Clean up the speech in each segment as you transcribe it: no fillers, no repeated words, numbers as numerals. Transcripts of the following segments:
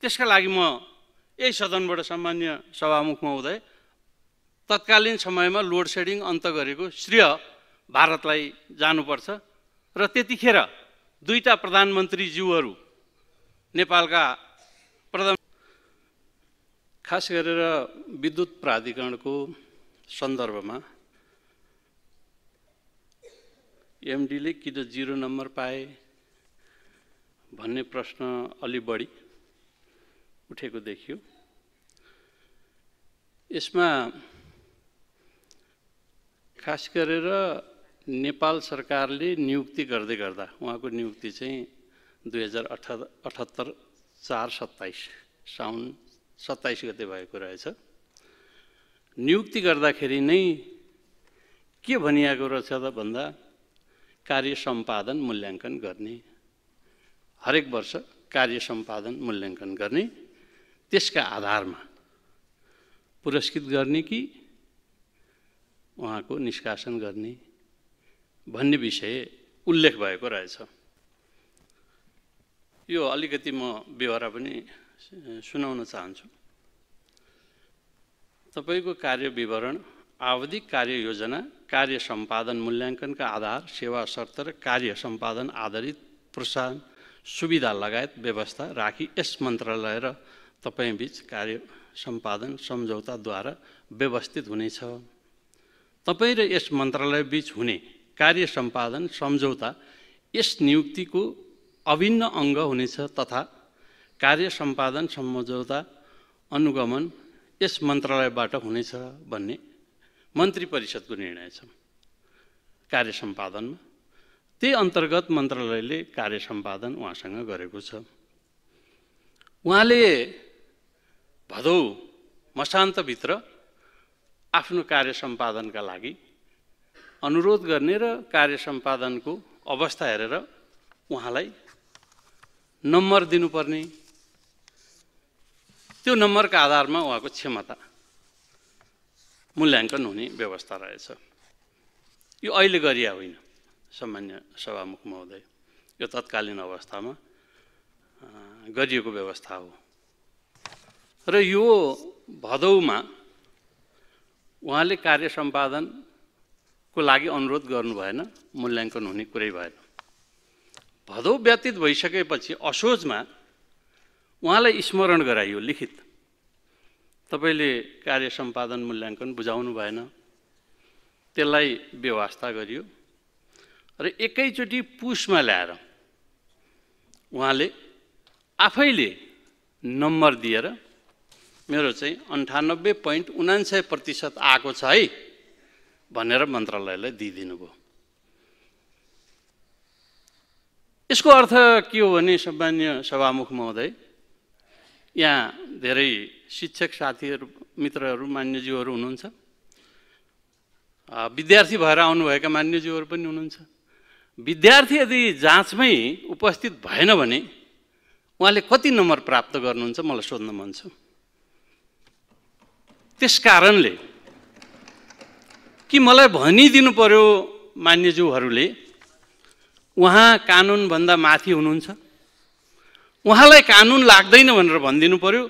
त्यसका लागि म यही सदनबाट सम्मान्य सभामुख महोदय तत्कालीन समयमा लोड सेडिङ अन्त गरेको श्रेय भारतलाई जानुपर्छ र त्यतिखेर दुईटा प्रधानमन्त्रीज्यूहरू नेपालका प्रधान खास गरेर विद्युत प्राधिकरणको सन्दर्भमा एमडीले किन 0 नम्बर पाए भन्ने प्रश्न अलि बढी उठेको देखियो। यसमा खास गरेर नेपाल सरकारले नियुक्ति गर्दै गर्दा उहाँको नियुक्ति चाहिँ 2078 4/27 साउन 27 गते भएको रहेछ। नियुक्ति गर्दाखेरि नै के भनिएको रहेछ त भन्दा कार्य सम्पादन मूल्याङ्कन गर्ने, हरेक वर्ष कार्य सम्पादन मूल्याङ्कन गर्ने, त्यसका आधारमा पुरस्कृत गर्ने कि उहाँको निष्कासन गर्ने भन्ने विषय उल्लेख भएको रहेछ। यो अलिकति म व्यवहार पनि सुनाउन चाहन्छु। तपाईको कार्य विवरण, आवधिक कार्य योजना, कार्य सम्पादन मूल्याङ्कनका आधार, सेवा शर्त र कार्य सम्पादन आधारित प्रोत्साहन सुविधा लगायत व्यवस्था राखी यस मन्त्रालय र तपाईबीच कार्य सम्पादन सम्झौताद्वारा व्यवस्थित हुनेछ। तपाईँ र यस मन्त्रालय बीच हुने कार्य सम्पादन सम्झौता यस नियुक्तिको अभिन्न अङ्ग हुनेछ तथा कार्य सम्पादन सम्झौता अनुगमन यस मन्त्रालयबाट हुनेछ भन्ने मन्त्री परिषदको निर्णय छ। कार्य सम्पादनमा त्यही अन्तर्गत मन्त्रालयले कार्य सम्पादन उहाँसँग गरेको छ। उहाँले भदौ मसान्तभित्र आफ्नो कार्य सम्पादनका लागि अनुरोध गर्ने र कार्य सम्पादनको अवस्था हेरेर उहाँलाई नम्बर दिनुपर्ने, त्यो नम्बरका आधारमा उहाँको क्षमता मूल्याङ्कन हुने व्यवस्था रहेछ। यो अहिले गरिया होइन सम्मान्य सभामुख महोदय, यो तत्कालीन अवस्थामा गरिएको व्यवस्था हो र यो भदौमा उहाँले कार्य सम्पादनको लागि अनुरोध गर्नु भएन, मूल्याङ्कन हुने कुरै भएन। भदौ व्यतीत भइसकेपछि असोजमा उहाँलाई स्मरण गराइयो लिखित, तपाईले कार्य सम्पादन मूल्याङ्कन बुझाउनु भएन, त्यसलाई व्यवस्था गरियो र एकैचोटि पुसमा ल्याएर उहाँले आफैले नम्बर दिएर मेरो चाहिँ 98.99% आएको छ है भनेर मन्त्रालयलाई दिइदिनु भयो। यसको अर्थ के हो भने सम्मान्य सभामुख महोदय, यहाँ धेरै शिक्षक साथीहरू, मित्रहरू, मान्यज्यूहरू हुनुहुन्छ, विद्यार्थी भएर आउनुभएका मान्यज्यूहरू पनि हुनुहुन्छ। विद्यार्थी यदि जाँचमै उपस्थित भएन भने उहाँले कति नम्बर प्राप्त गर्नुहुन्छ मलाई सोध्न मन छ। त्यस कारणले कि मलाई भनिदिनु पर्यो मान्यज्यूहरूले, उहाँ कानुनभन्दा माथि हुनुहुन्छ, उहाँलाई कानुन लाग्दैन भनेर भनिदिनु पर्यो,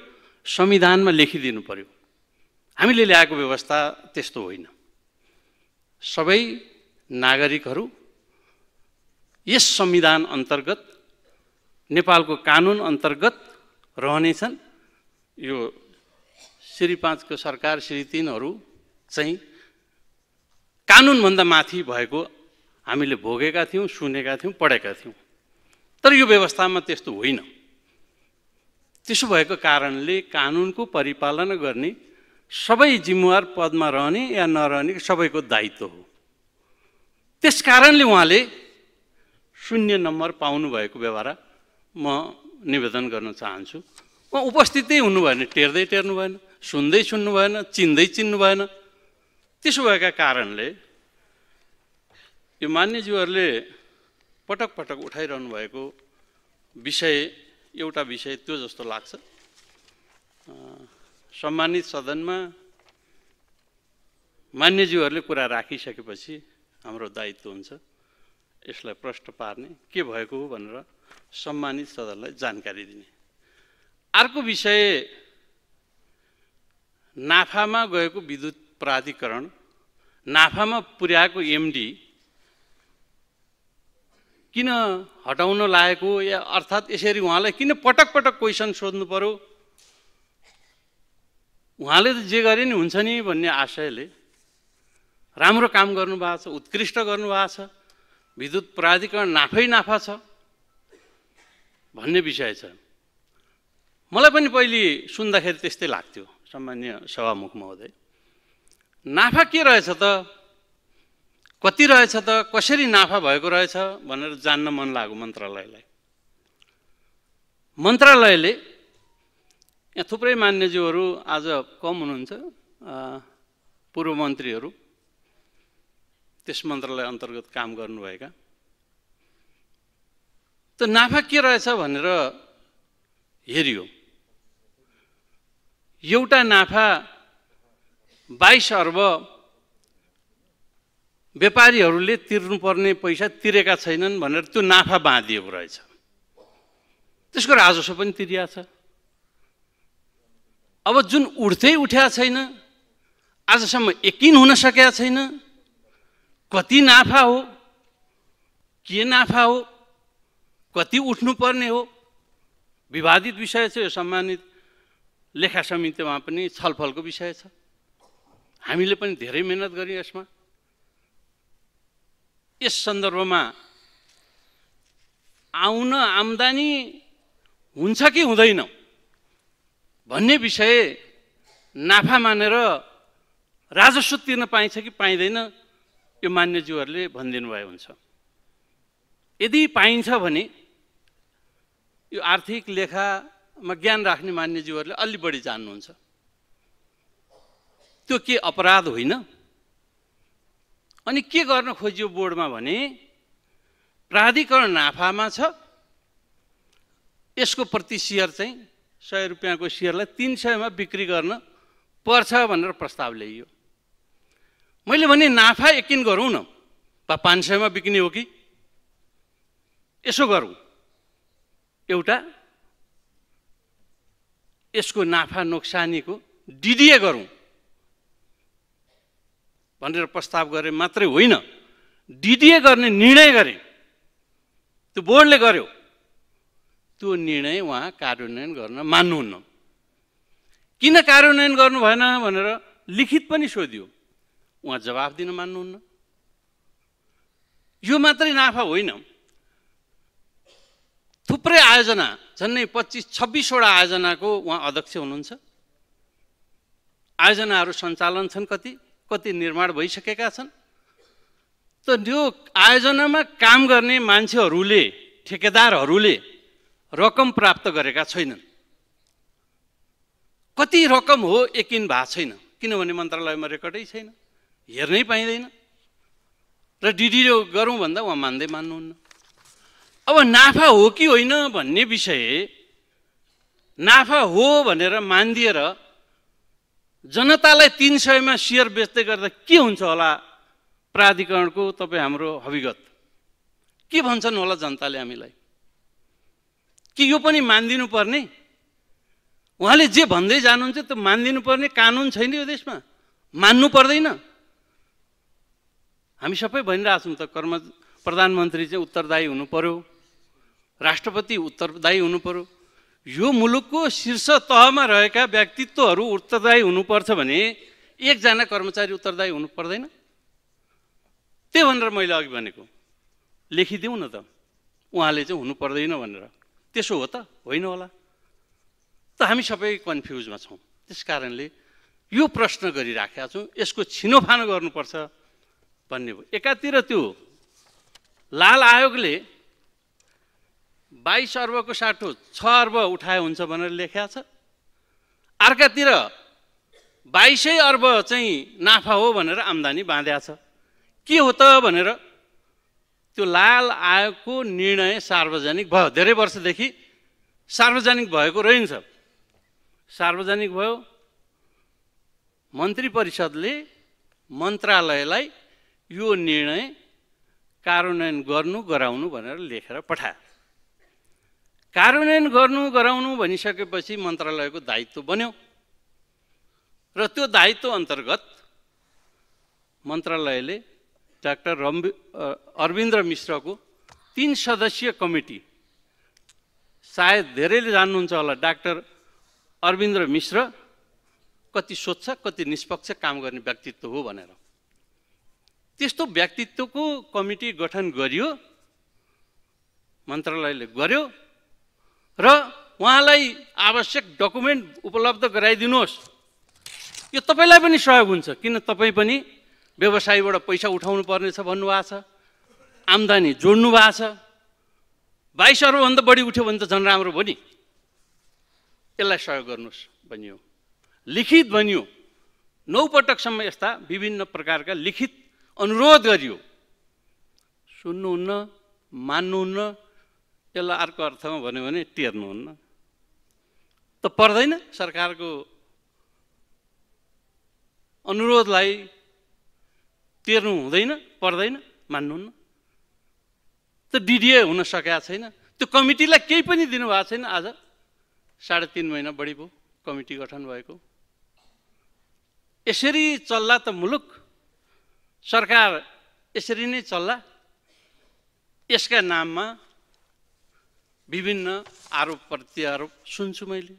संविधानमा लेखिदिनु पर्यो। हामीले ल्याएको व्यवस्था त्यस्तो होइन। सबै नागरिकहरू यस संविधान अन्तर्गत, नेपालको कानुन अन्तर्गत रहनेछन्। यो श्री 5 को सरकार, श्री 3हरू चाहिँ कानुनभन्दा माथि भएको हामीले भोगेका थियौँ, सुनेका थियौँ, पढेका थियौँ। तर यो व्यवस्थामा त्यस्तो होइन। त्यसो भएको कारणले कानुनको परिपालना गर्ने सबै जिम्मेवार पदमा रहने या नरहने सबैको दायित्व हो। त्यस कारणले उहाँले 0 नम्बर पाउनु भएको व्यवहार म निवेदन गर्न चाहन्छु। उहाँ उपस्थितै हुनु भएन, टेर्दै टेर्नु भएन, सुन्दै सुन्नु भएन, चिन्दै चिन्नु भएन। त्यसो भएका कारणले यो मान्यज्यूहरूले पटक पटक उठाइरहनु भएको विषय, एउटा विषय त्यो जस्तो लाग्छ, सम्मानित सदनमा मान्यज्यूहरूले कुरा राखिसकेपछि हाम्रो दायित्व हुन्छ यसलाई प्रश्न पार्ने, के भएको हो भनेर सम्मानित सदनलाई जानकारी दिने। अर्को विषय नाफामा गएको विद्युत प्राधिकरण, नाफामा पुर्याएको एमडी किन हटाउन लागेको, या अर्थात् यसरी उहाँलाई किन पटक पटक क्वेसन सोध्नु पर्यो? उहाँले त जे गरे नि हुन्छ नि भन्ने आशयले राम्रो काम गर्नुभएको छ, उत्कृष्ट गर्नुभएको छ, विद्युत प्राधिकरण नाफै नाफा छ भन्ने विषय छ। मलाई पनि पहिले सुन्दाखेरि त्यस्तै लाग्थ्यो सम्मान्य सभामुख महोदय। नाफा के रहेछ त, कति रहेछ त, कसरी नाफा भएको रहेछ भनेर जान्न मन लाग्यो मन्त्रालयलाई। मन्त्रालयले यहाँ थुप्रै मान्यज्यूहरू आज कम हुनुहुन्छ, पूर्व मन्त्रीहरू त्यस मन्त्रालय अन्तर्गत काम गर्नुभएका, त नाफा के रहेछ भनेर हेरियो। एउटा नाफा 22 अर्ब व्यापारीहरूले तिर्नुपर्ने पैसा तिरेका छैनन् भनेर त्यो नाफा बाँधिएको रहेछ। त्यसको राजस्व पनि तिरिया छ। अब जुन उठ्दै उठ्या छैन, आजसम्म यकिन हुन सकेका छैन कति नाफा हो, के नाफा हो, कति उठ्नुपर्ने हो, विवादित विषय छ। यो सम्मानित लेखा समितिमा पनि छलफलको विषय छ। हामीले पनि धेरै मेहनत गर्यौँ यसमा। यस सन्दर्भमा आम्दानी हुन्छ कि हुँदैन भन्ने विषय नाफा मानेर राजस्व तिर्न पाइन्छ कि पाइँदैन, यो मान्यज्यूहरूले भनिदिनु भए हुन्छ। यदि पाइन्छ भने यो आर्थिक लेखामा ज्ञान राख्ने मान्यज्यूहरूले अलि बढी जान्नुहुन्छ। त्यो के अपराध होइन? अनि के गर्न खोजियो बोर्डमा भने प्राधिकरण नाफामा छ, यसको प्रति सेयर चाहिँ 100 रुपियाँको सेयरलाई 300 मा बिक्री गर्न पर्छ भनेर प्रस्ताव ल्याइयो। मैले भने नाफा यकिन गरौँ न, 500 मा बिक्ने हो कि यसो गरौँ, एउटा यसको नाफा नोक्सानीको डिडिए गरौँ भनेर प्रस्ताव गरे। मात्रै होइन, डिडिए गर्ने निर्णय गरे, त्यो बोर्डले गर्यो। त्यो निर्णय उहाँ कार्यान्वयन गर्न मान्नुहुन्न। किन कार्यान्वयन गर्नु भएन भनेर लिखित पनि सोधियो, उहाँ जवाफ दिन मान्नुहुन्न। यो मात्रै नाफा होइन, थुप्रै आयोजना, झन्डै 25-26 वटा आयोजनाको उहाँ अध्यक्ष हुनुहुन्छ। आयोजनाहरू सञ्चालन छन्, कति निर्माण भइसकेका छन्। त यो आयोजनामा काम गर्ने मान्छेहरूले, ठेकेदारहरूले रकम प्राप्त गरेका छैनन्। कति रकम हो यकिन भएको छैन, किनभने मन्त्रालयमा रेकर्डै छैन, हेर्नै पाइँदैन। र डिडिओ गरौँ भन्दा उहाँ मान्नुहुन्न। अब नाफा हो कि होइन भन्ने विषय, नाफा हो भनेर मानिदिएर जनतालाई 300 मा सेयर बेच्दै गर्दा के हुन्छ होला प्राधिकरणको? तपाईँ हाम्रो हविगत के भन्छन् होला जनताले हामीलाई? कि यो पनि मानिदिनु पर्ने? उहाँले जे भन्दै जानुहुन्छ त्यो मानिदिनु पर्ने कानुन छैन यो देशमा? मान्नु पर्दैन? हामी सबै भनिरहेछौँ त, प्रधानमन्त्री चाहिँ उत्तरदायी हुनु पर्यो, राष्ट्रपति उत्तरदायी हुनु पर्यो। यो मुलुकको शीर्ष तहमा रहेका व्यक्तित्वहरू उत्तरदायी हुनुपर्छ भने एकजना कर्मचारी उत्तरदायी हुनु पर्दैन? त्यही भनेर मैले अघि भनेको लेखिदिउँ न त, उहाँले चाहिँ हुनु पर्दैन भनेर। त्यसो हो त? होइन होला। त हामी सबै कन्फ्युजमा छौँ। त्यस कारणले यो प्रश्न गरिराखेका छौँ, यसको छिनोफानो गर्नुपर्छ भन्ने भयो। एकातिर त्यो लाल आयोगले 22 अर्बको साटो 6 अर्ब उठाए हुन्छ भनेर लेखेको छ। अर्कातिर 22 अर्ब चाहिँ नाफा हो भनेर आम्दानी बाँधेको छ। के हो त भनेर त्यो लाल आयोगको निर्णय सार्वजनिक भयो। धेरै वर्षदेखि सार्वजनिक भएको रहन्छ। सार्वजनिक भयो। मन्त्री परिषदले मन्त्रालयलाई यो निर्णय कार्यान्वयन गर्नु गराउनु भनेर लेखेर पठायो। कार्यान्वयन गराउनु भनिसकेपछि मन्त्रालयको दायित्व बन्यो र त्यो दायित्व अन्तर्गत मन्त्रालयले डाक्टर अरविन्द्र मिश्रको 3 सदस्यीय कमिटी, सायद धेरैले जान्नुहुन्छ होला डाक्टर अरविन्द्र मिश्र कति स्वच्छ कति निष्पक्ष काम गर्ने व्यक्तित्व हो भनेर, त्यस्तो व्यक्तित्वको कमिटी गठन गरियो, मन्त्रालयले गर्यो र उहाँलाई आवश्यक डकुमेन्ट उपलब्ध गराइदिनुहोस्। यो तपाईलाई पनि सहयोग हुन्छ, किन तपाईँ पनि व्यवसायबाट पैसा उठाउनु पर्नेछ भन्नुभएको छ, आम्दानी जोड्नु भएको छ, 22 अर्बभन्दा बढी उठ्यो भने त झन् राम्रो भयो नि, यसलाई सहयोग गर्नुहोस् भनियो। लिखित भनियो, 9 पटकसम्म यस्ता विभिन्न प्रकारका लिखित अनुरोध गरियो। सुन्नुहुन्न, मान्नुहुन्न, यसलाई अर्को अर्थमा भन्यो भने टेर्नुहुन्न त पर्दैन। सरकारको अनुरोधलाई टेर्नु हुँदैन, पर्दैन, मान्नुहुन्न त डिडिए हुन सकेको छैन। त्यो कमिटीलाई केही पनि दिनुभएको छैन। आज 3.5 महिना बढी भयो कमिटी गठन भएको। यसरी चल्ला त मुलुक, सरकार यसरी नै चल्ला। यसका नाममा विभिन्न आरोप प्रत्यारोप सुन्छु मैले,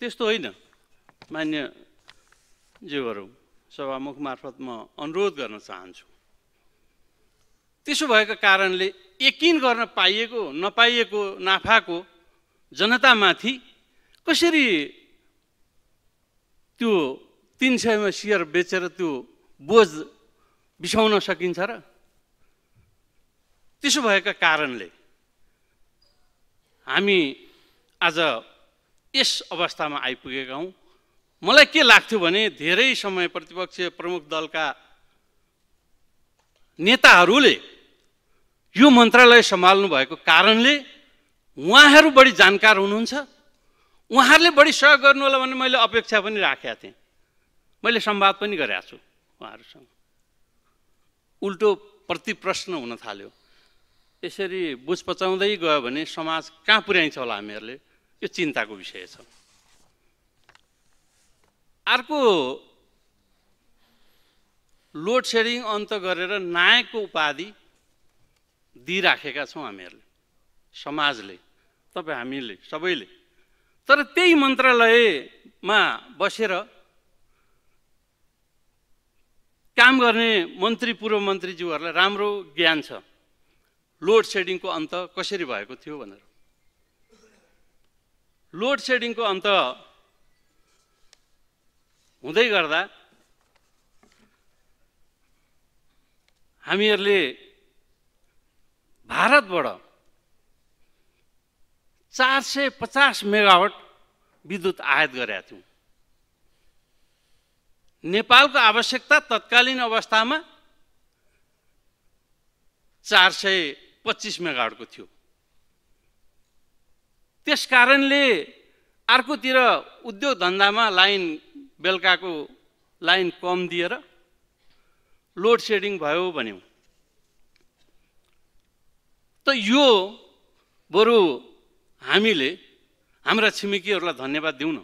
त्यस्तो होइन। मान्य ज्यूहरू, सभामुख मार्फत म अनुरोध गर्न चाहन्छु, त्यसो भएको कारणले यकिन गर्न पाइएको नपाइएको नाफाको जनतामाथि कसरी त्यो 300 मा सेयर बेचेर त्यो बोझ बिसाउन सकिन्छ र? त्यसो भएका कारणले हामी आज यस अवस्थामा आइपुगेका हौँ। मलाई के लाग्थ्यो भने धेरै समय प्रतिपक्षीय प्रमुख दलका नेताहरूले यो मन्त्रालय सम्हाल्नु भएको कारणले उहाँहरू बढी जानकार हुनुहुन्छ, उहाँहरूले बढी सहयोग गर्नु होला भन्ने मैले अपेक्षा पनि राखेका थिएँ। मैले संवाद पनि गरेको छु उहाँहरूसँग। उल्टो प्रतिप्रश्न हुन थाल्यो, यसरी बुझ पचाउँदै गयो भने समाज कहाँ पुर्याइन्छ होला हामीहरूले, यो चिन्ताको विषय छ। अर्को, लोड सेडिङ अन्त गरेर नायकको उपाधि दिइराखेका छौँ हामीहरूले, समाजले, तपाईँ हामीले सबैले। तर त्यही मन्त्रालयमा बसेर काम गर्ने मन्त्री पूर्व मन्त्रीज्यूहरूलाई राम्रो ज्ञान छ लोड सेडिङको अन्त कसरी भएको थियो भनेर। लोड सेडिङको अन्त हुँदै गर्दा हामीहरूले भारतबाट 450 मेगावाट विद्युत आयात गरेका थियौँ। नेपालको आवश्यकता तत्कालीन अवस्थामा 425 मेगावाटको थियो। त्यस कारणले अर्कोतिर उद्योग धन्दामा लाइन, बेलुकाको लाइन कम दिएर लोड सेडिङ भयो भन्यौँ। त यो बरु हामीले हाम्रा छिमेकीहरूलाई धन्यवाद दिउँ न,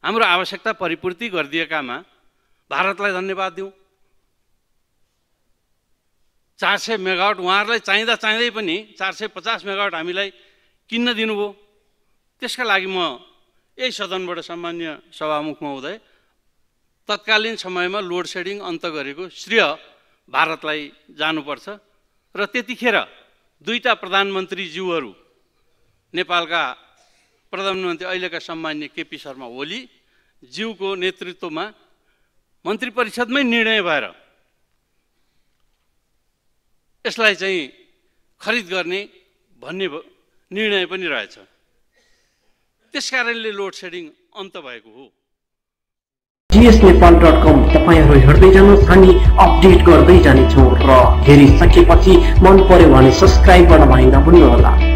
हाम्रो आवश्यकता परिपूर्ति गरिदिएकामा भारतलाई धन्यवाद दिउँ। 400 मेगावाट उहाँहरूलाई चाहिँदै पनि 450 मेगावाट हामीलाई किन्न दिनुभयो। त्यसका लागि म यही सदनबाट सम्मान्य सभामुख महोदय, तत्कालीन समयमा लोड सेडिङ अन्त गरेको श्रेय भारतलाई जानुपर्छ। र त्यतिखेर दुईटा प्रधानमन्त्रीज्यूहरू, नेपालका प्रधानमन्त्री अहिलेका सम्मान्य केपी शर्मा ओली ज्यूको नेतृत्वमा मन्त्री परिषदमै निर्णय भएर यसलाई चाहिँ खरिद गर्ने भन्ने निर्णय पनि रहेछ। त्यसकारणले लोड सेडिङ अन्त भएको हो। gsnepal.com तपाईहरु हेर्दै जानुहोस्, हामी अपडेट गर्दै जानेछौँ र हेरिसकेपछि मन पर्यो भने सब्स्क्राइब गर्न भएन भन्नु होला।